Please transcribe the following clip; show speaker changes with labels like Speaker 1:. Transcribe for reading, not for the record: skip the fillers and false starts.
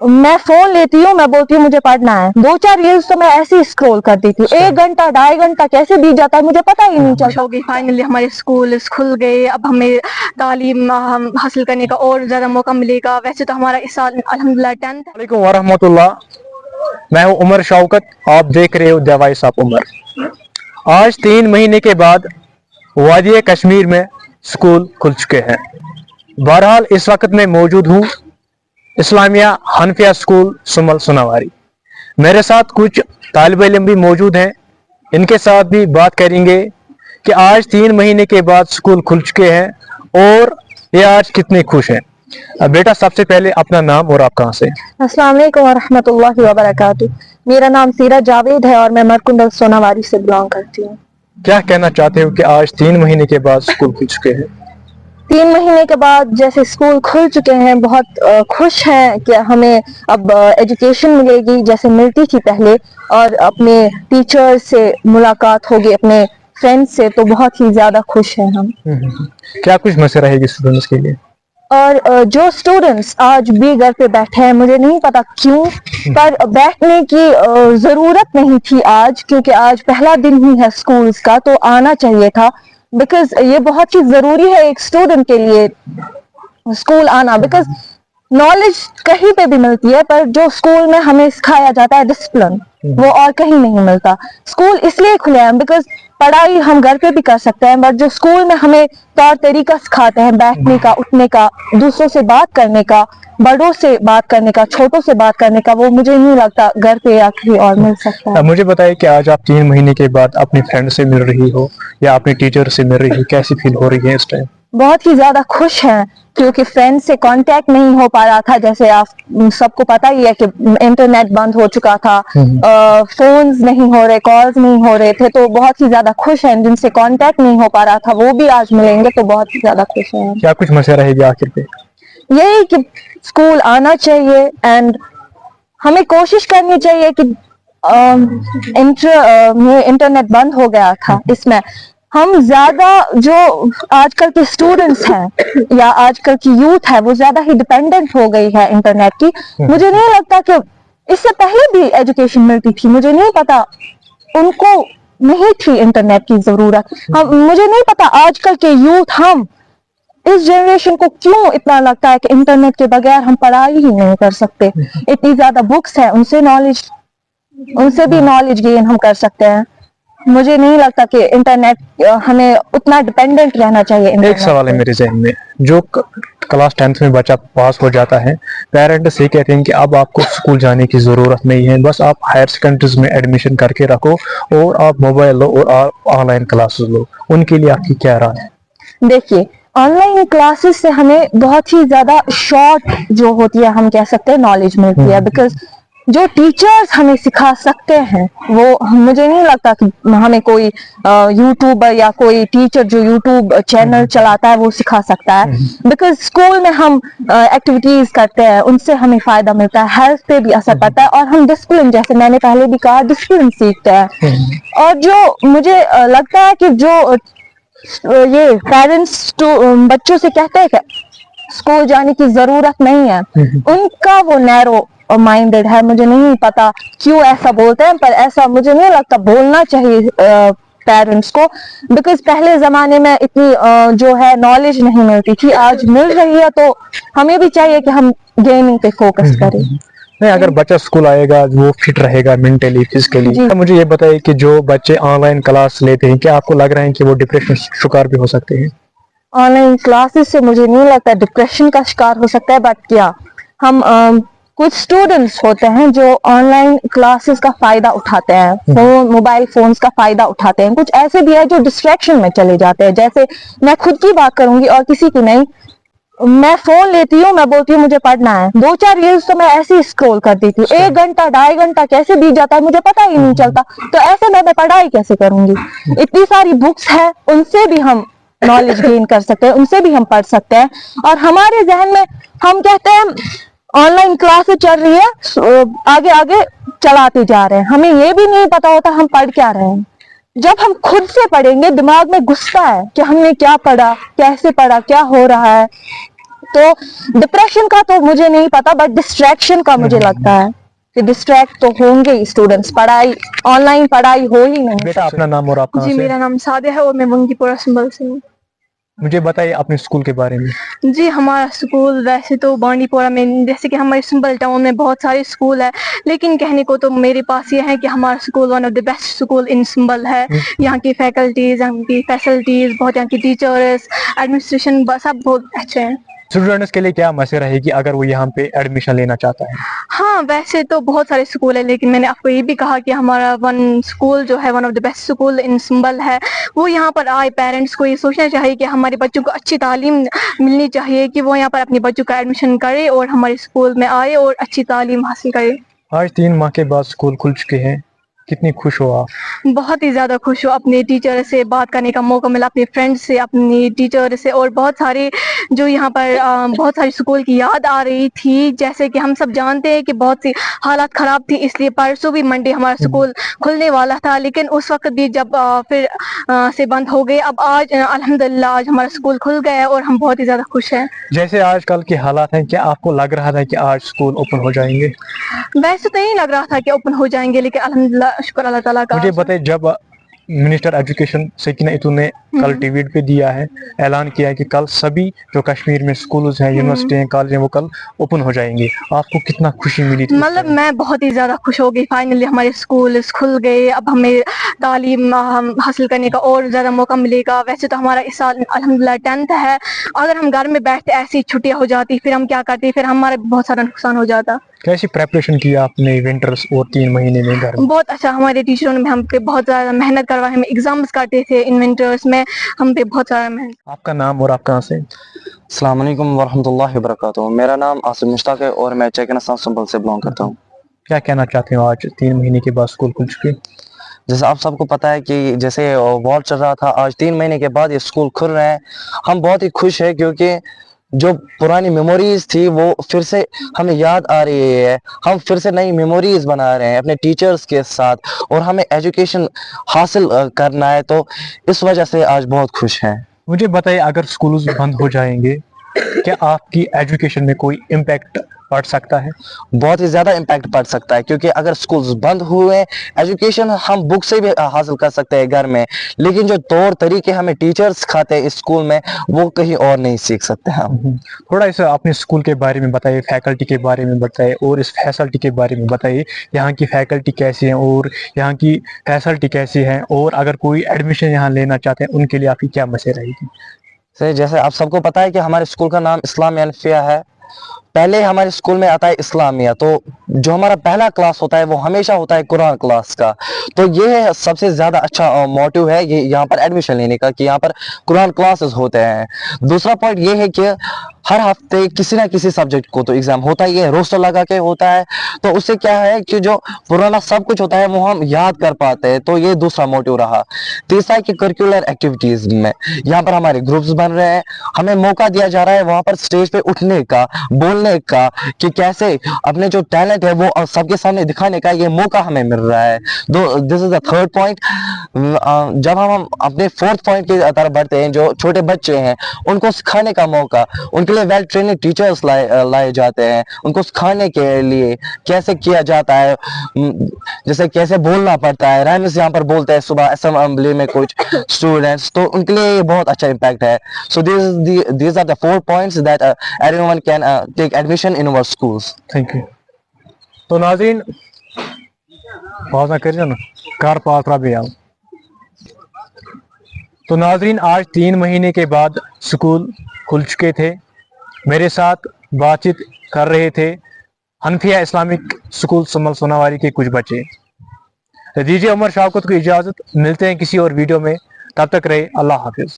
Speaker 1: मैं फोन लेती हूँ, मैं बोलती हूँ मुझे पढ़ना है, 2-4 रील्स तो मैं ऐसे ही स्क्रॉल कर देती हूँ, 1 घंटा 2.5 घंटा कैसे बीत जाता है मुझे पता ही नहीं चलता।
Speaker 2: हो गई, फाइनली हमारे स्कूल खुल गए, अब हमें तालीम हासिल करने का और ज़्यादा मौका मिलेगा। वैसे तो हमारा इस साल अल्हम्दुलिल्लाह 10th है।
Speaker 3: वालेकुम वरहमतुल्लाह। मैं हूं उमर शौकत, आप देख रहे हो द वॉइस ऑफ उमर। आज 3 महीने के बाद वादी कश्मीर में स्कूल खुल चुके हैं। बहरहाल इस वक्त मैं मौजूद हूँ इस्लामिया हनफिया स्कूल सुमल सुनावारी। मेरे साथ कुछ तालिब इल्म भी मौजूद हैं, इनके साथ भी बात करेंगे कि आज 3 महीने के बाद स्कूल खुल चुके हैं और ये आज कितने खुश हैं। बेटा, सबसे पहले अपना नाम और आप कहाँ से?
Speaker 1: अस्सलाम वालेकुम वरहमतुल्लाहि वबरकातुहू। मेरा नाम सीरा जावेद है और मैं मरकुंडल सोनावारी से बिलोंग करती हूँ।
Speaker 3: क्या कहना चाहते हो कि आज 3 महीने के बाद स्कूल खुल चुके हैं?
Speaker 1: 3 महीने के बाद जैसे स्कूल खुल चुके हैं, बहुत खुश हैं कि हमें अब एजुकेशन मिलेगी जैसे मिलती थी पहले, और अपने टीचर से मुलाकात होगी, अपने फ्रेंड से, तो बहुत ही ज़्यादा खुश हैं हम।
Speaker 3: क्या कुछ मसला रहेगी स्टूडेंट्स के लिए?
Speaker 1: और जो स्टूडेंट्स आज भी घर पे बैठे हैं, मुझे नहीं पता क्यों, पर बैठने की ज़रूरत नहीं थी आज, क्योंकि आज पहला दिन ही है स्कूल्स का, तो आना चाहिए था। बिकॉज ये बहुत ही ज़रूरी है एक स्टूडेंट के लिए स्कूल आना, बिकॉज नॉलेज कहीं पे भी मिलती है, पर जो स्कूल में हमें सिखाया जाता है डिसिप्लिन, वो और कहीं नहीं मिलता। स्कूल इसलिए खुले हैं बिकॉज पढ़ाई हम घर पे भी कर सकते हैं, बट जो स्कूल में हमें तौर तरीका सिखाते हैं बैठने का, उठने का, दूसरों से बात करने का, बड़ों से बात करने का, छोटों से बात करने का, वो मुझे नहीं लगता घर पे या कहीं और मिल सकता है।
Speaker 3: मुझे बताइए कि आज आप 3 महीने के बाद अपने फ्रेंड से मिल रही हो या अपने टीचर से मिल रही हो, कैसी फील हो रही है इस टाइम?
Speaker 1: बहुत ही ज्यादा खुश हैं, क्योंकि फ्रेंड से कांटेक्ट नहीं हो पा रहा था। जैसे आप सबको पता ही है कि इंटरनेट बंद हो चुका था, फोन्स नहीं हो रहे, कॉल्स नहीं हो रहे थे, तो बहुत ही ज्यादा खुश हैं। जिनसे कांटेक्ट नहीं हो पा रहा था वो भी आज मिलेंगे, तो बहुत ही ज्यादा खुश हैं।
Speaker 3: क्या कुछ मसला रहेगी आखिर पे?
Speaker 1: यही कि स्कूल आना चाहिए एंड हमें कोशिश करनी चाहिए कि इंटरनेट बंद हो गया था, इसमें हम ज्यादा जो आजकल के स्टूडेंट्स हैं या आजकल की यूथ है वो ज्यादा ही डिपेंडेंट हो गई है इंटरनेट की। मुझे नहीं लगता कि इससे पहले भी एजुकेशन मिलती थी, मुझे नहीं पता उनको नहीं थी इंटरनेट की जरूरत। मुझे नहीं पता आजकल के यूथ, हम इस जनरेशन को क्यों इतना लगता है कि इंटरनेट के बगैर हम पढ़ाई ही नहीं कर सकते। इतनी ज्यादा बुक्स है, उनसे भी नॉलेज गेन हम कर सकते हैं। मुझे नहीं लगता कि इंटरनेट, हमें उतना डिपेंडेंट रहना चाहिए।
Speaker 3: एक सवाल है मेरे जहन में, जो क्लास 10th में बच्चा पास हो जाता है, पेरेंट्स ये कहते हैं कि अब आपको स्कूल जाने की ज़रूरत नहीं है, बस आप हायर सेकेंडरीज में एडमिशन करके रखो और आप मोबाइल लो और आप ऑनलाइन क्लासेस लो। उनके लिए आपकी क्या राय है?
Speaker 1: देखिए, ऑनलाइन क्लासेस से हमें बहुत ही ज्यादा शॉर्ट जो होती है, हम कह सकते हैं, नॉलेज मिलती है। बिकॉज जो टीचर्स हमें सिखा सकते हैं वो, मुझे नहीं लगता कि हमें कोई यूट्यूबर या कोई टीचर जो यूट्यूब चैनल चलाता है वो सिखा सकता है। बिकॉज स्कूल में हम एक्टिविटीज करते हैं, उनसे हमें फायदा मिलता है, हेल्थ पे भी असर पड़ता है, और हम डिसिप्लिन, जैसे मैंने पहले भी कहा, डिसिप्लिन सीखते हैं। और जो मुझे लगता है कि जो ये पेरेंट्स बच्चों से कहते हैं कि स्कूल जाने की जरूरत नहीं है, उनका वो नैरो माइंडेड है। मुझे नहीं पता क्यों ऐसा बोलते हैं, पर ऐसा मुझे नहीं लगता बोलना चाहिए पेरेंट्स को। बिकॉज पहले जमाने में इतनी जो है नॉलेज नहीं मिलती थी, आज मिल रही है, तो हमें भी चाहिए कि हम गेमिंग पे फोकस करें।
Speaker 3: नहीं, अगर बच्चा स्कूल आएगा वो फिट रहेगा मेंटली, फिजिकली। मुझे ये बताइए कि जो बच्चे ऑनलाइन क्लास लेते हैं, क्या आपको लग रहा है कि वो डिप्रेशन शिकार भी हो सकते हैं?
Speaker 1: ऑनलाइन क्लासेस से मुझे नहीं लगता डिप्रेशन का शिकार हो सकता है, बट क्या हम कुछ स्टूडेंट्स होते हैं जो ऑनलाइन क्लासेस का फायदा उठाते हैं, मोबाइल फोन्स का फायदा उठाते हैं। कुछ ऐसे भी है जो डिस्ट्रैक्शन में चले जाते हैं। जैसे मैं खुद की बात करूंगी और किसी की नहीं, मैं फोन लेती हूँ, मैं बोलती हूँ मुझे पढ़ना है, 2-4 रील्स तो मैं ऐसे ही स्क्रॉल कर देती हूँ, 1 घंटा 2.5 घंटा कैसे बीत जाता है मुझे पता ही नहीं चलता। तो ऐसे मैं पढ़ाई कैसे करूंगी? इतनी सारी बुक्स है, उनसे भी हम नॉलेज गेन कर सकते हैं, उनसे भी हम पढ़ सकते हैं। और हमारे जहन में हम कहते हैं ऑनलाइन क्लासेस चल रही है, आगे आगे चलाते जा रहे हैं, हमें ये भी नहीं पता होता हम पढ़ क्या रहे हैं। जब हम खुद से पढ़ेंगे, दिमाग में घुसता है कि हमने क्या पढ़ा, कैसे पढ़ा, क्या हो रहा है। तो डिप्रेशन का तो मुझे नहीं पता, बट डिस्ट्रैक्शन का मुझे लगता है कि डिस्ट्रैक्ट तो होंगे ही स्टूडेंट्स, पढ़ाई ऑनलाइन पढ़ाई हो ही नहीं।
Speaker 3: बेटा अपना नाम और आप कहाँ
Speaker 2: जी,
Speaker 3: से?
Speaker 2: मेरा नाम सादिया है और मैं वंगीपुरा संभल से हूँ।
Speaker 3: मुझे बताइए अपने स्कूल के बारे में।
Speaker 2: जी, हमारा स्कूल वैसे तो बांडीपोरा में, जैसे कि हमारे संभल टाउन में बहुत सारे स्कूल है, लेकिन कहने को तो मेरे पास ये है कि हमारा school one of the best school in Sambhal है। यहाँ की फैकल्टीज, यहाँ की फैसिलिटीज, बहुत यहाँ की टीचर्स, एडमिनिस्ट्रेशन सब बहुत अच्छे हैं।
Speaker 3: स्टूडेंट्स के लिए क्या मैसेज रहेगी अगर वो यहाँ पे एडमिशन लेना चाहता है?
Speaker 2: हाँ, वैसे तो बहुत सारे स्कूल है, लेकिन मैंने आपको ये भी कहा कि हमारा वन स्कूल जो है one of the best school in Sambhal है। वो यहाँ पर आए, पेरेंट्स को ये सोचना चाहिए कि हमारे बच्चों को अच्छी तालीम मिलनी चाहिए, कि वो यहाँ पर अपने बच्चों का एडमिशन करे और हमारे स्कूल में आए और अच्छी तालीम हासिल करे।
Speaker 3: आज 3 माह के बाद स्कूल खुल चुके हैं, कितनी खुश हो आप?
Speaker 2: बहुत ही ज़्यादा खुश हूँ। अपने टीचर से बात करने का मौका मिला, अपने फ्रेंड्स से, अपनी टीचर से, और बहुत सारे जो यहाँ पर बहुत सारी स्कूल की याद आ रही थी। जैसे कि हम सब जानते हैं कि बहुत सी हालात ख़राब थी, इसलिए परसों भी मंडे हमारा स्कूल खुलने वाला था, लेकिन उस वक्त भी जब फिर से बंद हो गए। अब आज अल्हम्दुलिल्लाह आज हमारा स्कूल खुल गया है और हम बहुत ही ज़्यादा खुश हैं।
Speaker 3: जैसे आजकल के हालात हैं, क्या आपको लग रहा था कि आज स्कूल ओपन हो जाएंगे?
Speaker 2: वैसे तो नहीं लग रहा था कि ओपन हो जाएंगे, लेकिन अल्हम्दुलिल्लाह शुक्र अल्लाह ताला का।
Speaker 3: मुझे बताइए, जब मिनिस्टर एजुकेशन सकीना इतू ने कल टीवी पे दिया है, ऐलान किया है कि कल सभी जो कश्मीर में स्कूल्स हैं, यूनिवर्सिटी हैं, कॉलेज हैं, वो कल ओपन हो जाएंगे, आपको कितना खुशी मिली थी?
Speaker 2: मतलब मैं बहुत ही ज़्यादा खुश हो गई, फाइनली हमारे स्कूल खुल गए। अब हमें तालीम हासिल करने का और ज़्यादा मौका मिलेगा। वैसे तो हमारा इस साल अल्हम्दुलिल्लाह 10th है। अगर हम घर में बैठते ऐसी छुट्टियाँ हो जाती, फिर हम क्या करते, फिर हमारा बहुत सारा नुकसान हो जाता।
Speaker 3: कैसी प्रेपरेशन की आपने विंटर्स और 3 महीने में घर में?
Speaker 2: बहुत अच्छा, हमारे टीचरों ने हम पे बहुत ज़्यादा मेहनत करवाई, हमें एग्जाम्स करते थे इन विंटर्स में, हम पे बहुत सारा मेहनत।
Speaker 3: आपका नाम और आप कहाँ से?
Speaker 4: अस्सलाम वालेकुम वरहमतुल्लाहि वबरकातुहू। मेरा नाम आसिम मुश्ताक है और मैं चेकनस्तान संभल से बिलोंग करता हूँ।
Speaker 3: क्या कहना चाहते हो, आज 3 महीने के बाद स्कूल खुल चुके?
Speaker 4: जैसे आप सबको पता है कि जैसे वॉर चल रहा था, आज 3 महीने के बाद ये स्कूल खुल रहे हैं। हम बहुत ही खुश हैं क्योंकि जो पुरानी मेमोरीज थी वो फिर से हमें याद आ रही है। हम फिर से नई मेमोरीज बना रहे हैं अपने टीचर्स के साथ, और हमें एजुकेशन हासिल करना है, तो इस वजह से आज बहुत खुश हैं।
Speaker 3: मुझे बताइए, अगर स्कूल बंद हो जाएंगे, क्या आपकी एजुकेशन में कोई इम्पैक्ट पड़ सकता है?
Speaker 4: बहुत ही ज़्यादा इम्पैक्ट पड़ सकता है, क्योंकि अगर स्कूल्स बंद हुए, एजुकेशन हम बुक से भी हासिल कर सकते हैं घर में, लेकिन जो तौर तरीके हमें टीचर्स सिखाते हैं इस स्कूल में, वो कहीं और नहीं सीख सकते हम।
Speaker 3: थोड़ा इस अपने स्कूल के बारे में बताइए, फैकल्टी के बारे में बताइए और इस फैसिलिटी के बारे में बताइए। यहाँ की फैकल्टी कैसी है और यहाँ की फैसिलिटी कैसी है, और अगर कोई एडमिशन यहाँ लेना चाहते हैं उनके लिए आपकी क्या मैसेज रहेगी?
Speaker 4: सर, जैसे आप सबको पता है कि हमारे स्कूल का नाम इस्लामिया अल्फिया है। पहले हमारे स्कूल में आता है इस्लामिया, तो जो हमारा पहला क्लास होता है वो हमेशा होता है कुरान क्लास का। तो ये सबसे ज़्यादा अच्छा मोटिव है ये यहाँ पर एडमिशन लेने का, कि यहाँ पर कुरान क्लासेस होते हैं। दूसरा पॉइंट ये है कि हर हफ्ते किसी ना किसी सब्जेक्ट को तो एग्जाम होता ही है, रोस्टर लगा के होता है, तो उससे क्या है कि जो पुराना सब कुछ होता है वो हम याद कर पाते हैं। तो ये दूसरा मोटिव रहा। तीसरा है कि करिकुलर एक्टिविटीज में यहाँ पर हमारे ग्रुप्स बन रहे हैं, हमें मौका दिया जा रहा है वहां पर स्टेज पे उठने का, बोलने का, कि कैसे अपने जो टैलेंट है वो सबके सामने दिखाने का ये मौका हमें मिल रहा है। This is the third point. जब हम अपने फोर्थ पॉइंट की तरफ बढ़ते हैं, जो छोटे बच्चे हैं उनको सिखाने का मौका, उनके लिए वेल ट्रेन्ड टीचर्स लाए जाते हैं, उनको सिखाने के लिए कैसे किया जाता है, जैसे कैसे बोलना पड़ता है। राइम्स यहाँ पर बोलते हैं सुबह असेंबली में कुछ स्टूडेंट्स, तो उनके लिए ये बहुत अच्छा इम्पैक्ट है। सो these are the 4 points that everyone can take admission in our schools.
Speaker 3: Thank you. तो नाज़रीन, पास ना करिए ना, कार पास रहा भी आओ। तो नाज़रीन, आज 3 महीने के बाद स्कूल खुल चुके थे। मेरे साथ बातचीत कर रहे थे हनफिया इस्लामिक स्कूल संभल सोनावारी के कुछ बच्चे। तो दीजिए उमर शौकत को इजाज़त, मिलते हैं किसी और वीडियो में, तब तक रहे अल्लाह हाफिज़।